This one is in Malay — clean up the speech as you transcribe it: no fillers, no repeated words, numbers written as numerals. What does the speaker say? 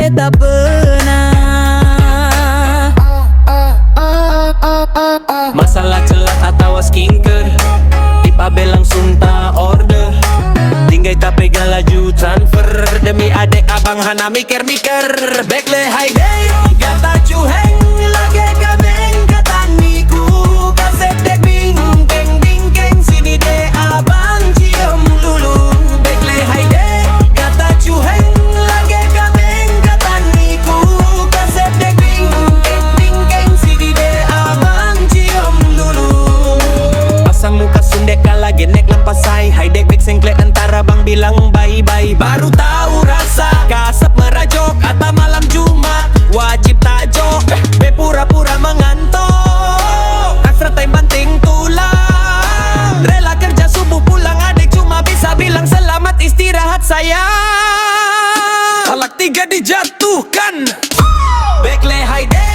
beta pernah. Masalah celat atau skincare, ipabe langsung ta order. Tinggal tak pegang laju transfer. Demi adek abang hana mikir-mikir. Bekle hai day, kata cuheng lagi kabeng kata niku. Kasep dek bingkeng bingkeng sini dek abang cium dulu. Bekle hai day, kata cuheng lagi kabeng kata niku. Kasep dek bingkeng bingkeng sini dek abang cium dulu. Pasang muka sundek kala genek lampasai. Hai dek bek sengklet antara bang bilang bye-bye. Baru tahu rasa kasep merajok atau malam Jumat wajib tajok. Be pura-pura mengantuk, ekstra time banting tulang. Rela kerja subuh pulang adik cuma bisa bilang selamat istirahat sayang. Talak 3 dijatuhkan. Bekle hai dek